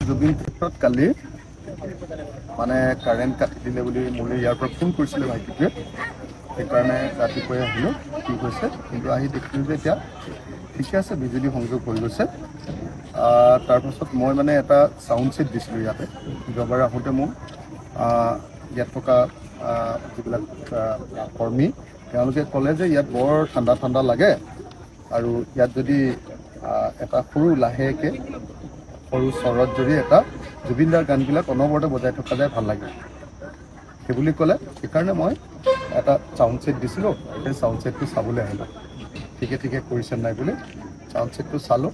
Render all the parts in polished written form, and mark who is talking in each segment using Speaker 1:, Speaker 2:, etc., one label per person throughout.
Speaker 1: জুবিন ক্ষেত্ৰত কালি মানে কাৰেণ্ট কাটি দিলে বুলি মোলৈ ইয়াৰ পৰা ফোন কৰিছিলে ভাইটিটোৱে। সেইকাৰণে ৰাতিপুৱাই আহিলোঁ, কি হৈছে কিন্তু আহি দেখিলোঁ যে এতিয়া ঠিকে আছে, বিজুলী সংযোগ হৈ গৈছে। তাৰপাছত মই মানে এটা চাউণ্ড ছেট দিছিলোঁ ইয়াতে। যোৱাবাৰ আহোঁতে মোক ইয়াত থকা যিবিলাক কৰ্মী তেওঁলোকে ক'লে যে ইয়াত বৰ ঠাণ্ডা ঠাণ্ডা লাগে আৰু ইয়াত যদি এটা সৰু লাহেকৈ সৰু স্বৰত যদি এটা জুবিনদাৰ গানবিলাক অনবৰতে বজাই থকা যায় ভাল লাগে সেইবুলি ক'লে। সেইকাৰণে মই এটা চাউণ্ড ছেট দিছিলোঁ, সেই চাউণ্ড ছেটটো চাবলৈ আহিলোঁ। ঠিকে ঠিকে কৰিছে নাই বুলি চাউণ্ড ছেটটো চালোঁ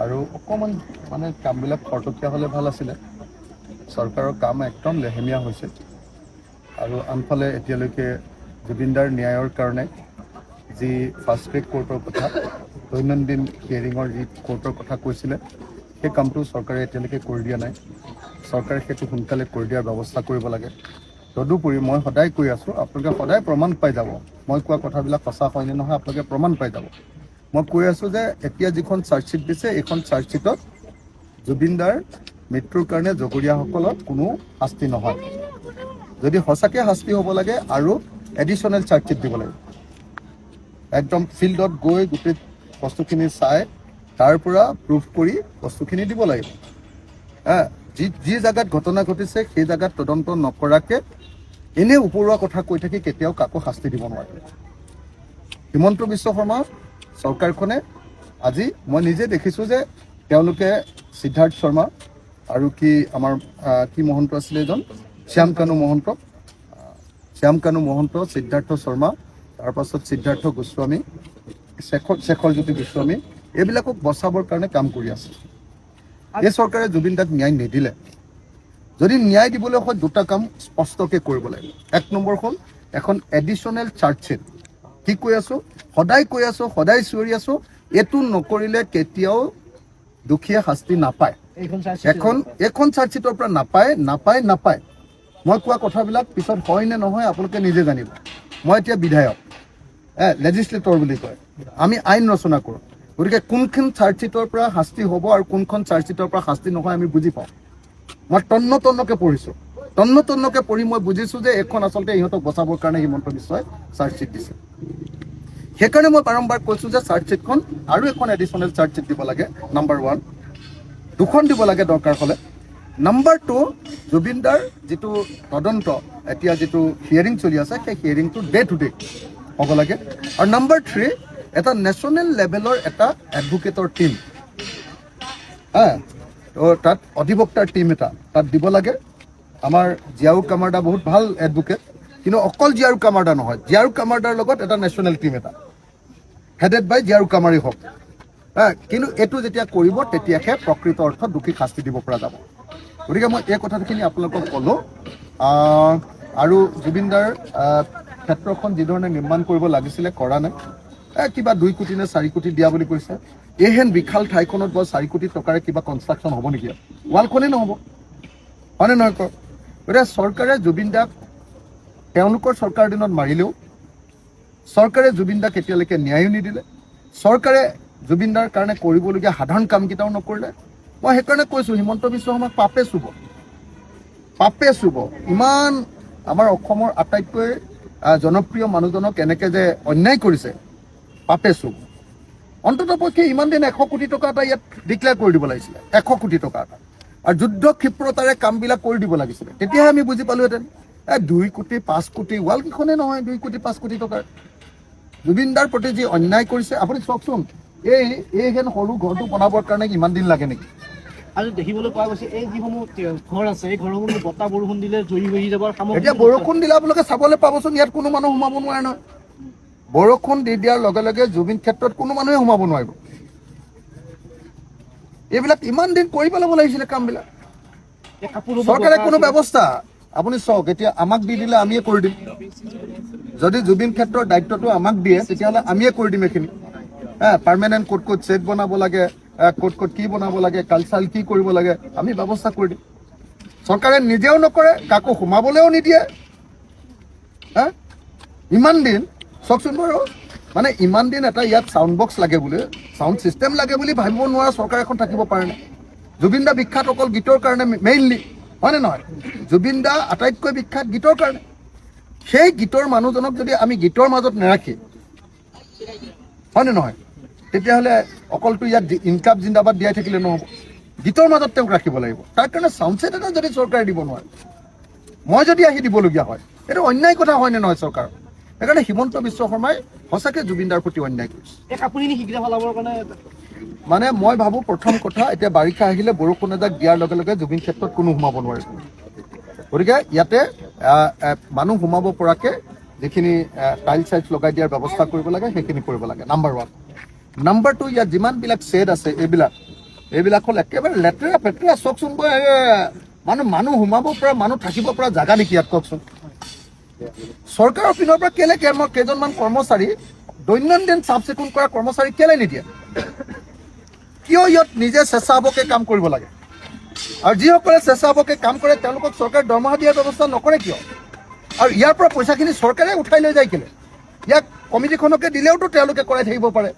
Speaker 1: আৰু অকণমান মানে কামবিলাক খৰতকীয়া হ'লে ভাল আছিলে। চৰকাৰৰ কাম একদম লেহেমীয়া হৈছে আৰু আনফালে এতিয়ালৈকে জুবিনদাৰ ন্যায়ৰ কাৰণে যি ফাৰ্ষ্ট ট্ৰেক কোৰ্টৰ কথা, দৈনন্দিন হিয়াৰিঙৰ যি কোৰ্টৰ কথা কৈছিলে, সেই কামটো চৰকাৰে এতিয়ালৈকে কৰি দিয়া নাই। চৰকাৰে সেইটো সোনকালে কৰি দিয়াৰ ব্যৱস্থা কৰিব লাগে। তদুপৰি মই সদায় কৈ আছোঁ, আপোনালোকে সদায় প্ৰমাণ পাই যাব মই কোৱা কথাবিলাক সঁচা হয়নে নহয়, আপোনালোকে প্ৰমাণ পাই যাব। মই কৈ আছোঁ যে এতিয়া যিখন চাৰ্জশ্বিট দিছে, এইখন চাৰ্জশ্বিটত জুবিনদাৰ মৃত্যুৰ কাৰণে জগৰীয়াসকলৰ কোনো শাস্তি নহয়। যদি সঁচাকৈ শাস্তি হ'ব লাগে আৰু এডিশ্যনেল চাৰ্জশ্বিট দিব লাগে। একদম ফিল্ডত গৈ গোটেই বস্তুখিনি চাই তাৰ পৰা প্ৰুফ কৰি বস্তুখিনি দিব লাগিব। যি জেগাত ঘটনা ঘটিছে সেই জেগাত তদন্ত নকৰাকৈ এনেই ওপৰুৱা কথা কৈ থাকি কেতিয়াও কাকো শাস্তি দিব নোৱাৰে। হিমন্ত বিশ্ব শৰ্মা চৰকাৰখনে আজি মই নিজে দেখিছোঁ যে তেওঁলোকে সিদ্ধাৰ্থ শৰ্মা আৰু আমাৰ কি মহন্ত আছিলে এজন শ্যাম কানু মহন্ত, সিদ্ধাৰ্থ শৰ্মা, তাৰপাছত সিদ্ধাৰ্থ গোস্বামী, শেখৰজ্যোতি গোস্বামী, এইবিলাকক বচাবৰ কাৰণে কাম কৰি আছে। এই চৰকাৰে জুবিনদাক ন্যায় নিদিলে। যদি ন্যায় দিবলৈ হয় দুটা কাম স্পষ্টকৈ কৰিব লাগিব। এক নম্বৰ হ'ল এখন এডিশ্যনেল চাৰ্জশ্বিট। কি কৈ আছোঁ, সদায় কৈ আছোঁ, সদায় চিঞৰি আছোঁ, এইটো নকৰিলে কেতিয়াও দুখীয়া শাস্তি নাপায়। এইখন চাৰ্জশ্বিটৰ পৰা নাপায়। মই কোৱা কথাবিলাক পিছত হয় নে নহয় আপোনালোকে নিজে জানিব। মই এতিয়া বিধায়ক, লেজিছলেটৰ বুলি কয়, আমি আইন ৰচনা কৰোঁ। গতিকে কোনখন চাৰ্জশ্বিটৰ পৰা শাস্তি হ'ব আৰু কোনখন চাৰ্জশ্বিটৰ পৰা শাস্তি নহয় আমি বুজি পাওঁ। মই তন্নকে পঢ়িছোঁ, তন্নকে পঢ়ি মই বুজিছোঁ যে এইখন আচলতে ইহঁতক বচাবৰ কাৰণে হিমন্ত বিশ্বই চাৰ্জশ্বিট দিছে। সেইকাৰণে মই বাৰম্বাৰ কৈছোঁ যে চাৰ্জশ্বিটখন আৰু এখন এডিশ্যনেল চাৰ্জশ্বিট দিব লাগে। নম্বৰ 1, 2খন দিব লাগে দৰকাৰ হ'লে। নম্বৰ 2, জুবিনদাৰ যিটো তদন্ত এতিয়া যিটো হিয়াৰিং চলি আছে, সেই হিয়াৰিংটো ডে টু ডে হ'ব লাগে। আৰু নম্বৰ 3, এটা নেশ্যনেল লেভেলৰ এটা এডভোকেটৰ টীম, তাত অধিবক্তাৰ টীম এটা তাত দিব লাগে। আমাৰ জিয়াউৰ কামাৰ্ডা বহুত ভাল এডভোকেট, কিন্তু অকল জিয়াউৰ কামাৰ্ডা নহয়, জিয়াউৰ কামাৰ্ডাৰ লগত এটা নেশ্যনেল টীম এটা হেডেড বাই জিয়াউৰ কামাৰেই হওক। কিন্তু এইটো যেতিয়া কৰিব তেতিয়াহে প্ৰকৃত অৰ্থত দোষীক শাস্তি দিব পৰা যাব। গতিকে মই এই কথাখিনি আপোনালোকক ক'লোঁ। আৰু জুবিনদাৰ ক্ষেত্ৰখন যিধৰণে নিৰ্মাণ কৰিব লাগিছিলে কৰা নাই। কিবা 2 কোটি নে 4 কোটি দিয়া বুলি কৈছে। এইহেন বিশাল ঠাইখনত বৰ 4 কোটি টকাৰে কিবা কনষ্ট্ৰাকশ্যন হ'ব নেকি? ৱালখনেই নহ'ব, হয়নে নহয় কওক? গতিকে চৰকাৰে জুবিনদাক তেওঁলোকৰ চৰকাৰ দিনত মাৰিলেও চৰকাৰে জুবিনদাক এতিয়ালৈকে ন্যায়ো নিদিলে। চৰকাৰে জুবিনদাৰ কাৰণে কৰিবলগীয়া সাধাৰণ কামকেইটাও নকৰিলে। মই সেইকাৰণে কৈছোঁ হিমন্ত বিশ্ব শৰ্মাক পাপে চুব। ইমান আমাৰ অসমৰ আটাইতকৈ জনপ্ৰিয় মানুহজনক এনেকৈ যে অন্যায় কৰিছে, পাপে চুব। অন্ততঃপক্ষে ইমান দিন 100 কোটি টকা এটা ইয়াত ডিক্লেয়াৰ কৰি দিব লাগিছিলে, 100 কোটি টকা এটা, আৰু যুদ্ধ ক্ষিপ্ৰতাৰে কামবিলাক কৰি দিব লাগিছিলে। তেতিয়াহে আমি বুজি পালোহেঁতেন। 2 কোটি 5 কোটি ৱালকেইখনেই নহয়, 2 কোটি 5 কোটি টকাৰ জুবিনদাৰ প্ৰতি যি অন্যায় কৰিছে। আপুনি চাওকচোন, এইহেন সৰু ঘৰটো বনাবৰ কাৰণে ইমান দিন লাগে নেকি?
Speaker 2: আজি দেখিবলৈ পোৱা গৈছে এই যিসমূহ ঘৰ আছে, এই ঘৰসমূহ বতাহ বৰষুণ দিলে জুই হৈ যাব।
Speaker 1: এতিয়া বৰষুণ দিলে আপোনালোকে চাবলৈ পাবচোন, ইয়াত কোনো মানুহ সোমাব নোৱাৰে নহয়। বৰষুণ দি দিয়াৰ লগে লগে জুবিন ক্ষেত্ৰত কোনো মানুহে সোমাব নোৱাৰিব। এইবিলাক ইমান দিন কৰি পেলাব লাগিছিলে কামবিলাক। চৰকাৰে কোনো ব্যৱস্থা, আপুনি চাওক, এতিয়া আমাক দি দিলে আমিয়ে কৰি দিম। যদি জুবিন ক্ষেত্ৰৰ দায়িত্বটো আমাক দিয়ে তেতিয়াহ'লে আমিয়ে কৰি দিম এইখিনি। পাৰ্মানেণ্ট ক'ত চেক বনাব লাগে, ক'ত কি বনাব লাগে, কালচাৰ কি কৰিব লাগে, আমি ব্যৱস্থা কৰি দিম। চৰকাৰে নিজেও নকৰে, কাকো সোমাবলৈও নিদিয়ে। ইমান দিন চাওকচোন বাৰু, মানে ইমান দিন এটা ইয়াত চাউণ্ড বক্স লাগে বুলি, চাউণ্ড ছিষ্টেম লাগে বুলি ভাবিব নোৱাৰা চৰকাৰ এখন থাকিব পাৰে নাই? জুবিন দা বিখ্যাত অকল গীতৰ কাৰণে মেইনলি, হয়নে নহয়? জুবিন দা আটাইতকৈ বিখ্যাত গীতৰ কাৰণে। সেই গীতৰ মানুহজনক যদি আমি গীতৰ মাজত নাৰাখি, হয়নে নহয়, তেতিয়াহ'লে অকলটো ইয়াত ইনকাম জিন্দাবাদ দিয়াই থাকিলে নহ'ব, গীতৰ মাজত তেওঁক ৰাখিব লাগিব। তাৰ কাৰণে চাউণ্ড ছেট এটা যদি চৰকাৰে দিব নোৱাৰে, মই যদি আহি দিবলগীয়া হয়, এইটো অন্যায় কথা হয়নে নহয় চৰকাৰৰ? সেইকাৰণে হিমন্ত বিশ্ব শৰ্মাই সঁচাকৈ জুবিন দাৰ প্ৰতি অন্যায় কৰিছে।
Speaker 2: এই কাপোৰ শীঘ্ৰে পেলাবৰ কাৰণে
Speaker 1: মানে মই ভাবোঁ প্ৰথম কথা, এতিয়া বাৰিষা আহিলে বৰষুণ এজাক দিয়াৰ লগে লগে জুবিন ক্ষেত্ৰত কোনো সোমাব নোৱাৰিব। গতিকে ইয়াতে মানুহ সোমাব পৰাকৈ যিখিনি টাইল চাইল লগাই দিয়াৰ ব্যৱস্থা কৰিব লাগে সেইখিনি কৰিব লাগে, নাম্বাৰ 1। নাম্বাৰ 2, ইয়াত যিমানবিলাক শ্বেড আছে এইবিলাক হ'ল একেবাৰে লেতেৰা পেতেৰা। চাওকচোন, মানুহ সোমাব পৰা, মানুহ থাকিব পৰা জেগা নেকি ইয়াত কওকচোন? চৰকাৰৰ পিনৰ পৰা কেইজনমান কৰ্মচাৰী, দৈনন্দিন চাফ চিকুণ কৰা কৰ্মচাৰী কেলে নিদিয়ে? কিয় ইয়াত নিজে স্বেচ্ছাসেৱকে কাম কৰিব লাগে? আৰু যিসকলে স্বেচ্ছাসেৱকে কাম কৰে তেওঁলোকক চৰকাৰে দৰমহা দিয়াৰ ব্যৱস্থা নকৰে কিয়? আৰু ইয়াৰ পৰা পইচাখিনি চৰকাৰে উঠাই লৈ যায় কেলে? ইয়াক কমিটিখনকে দিলেওতো তেওঁলোকে কৰাই থাকিব পাৰে।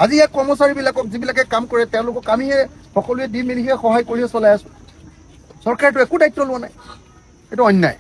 Speaker 1: আজি ইয়াত কৰ্মচাৰীবিলাকক যিবিলাকে কাম কৰে তেওঁলোকক আমিহে সকলোৱে দি মেলিহে সহায় কৰিহে চলাই আছোঁ। চৰকাৰেতো একো দায়িত্ব লোৱা নাই, এইটো অন্যায়।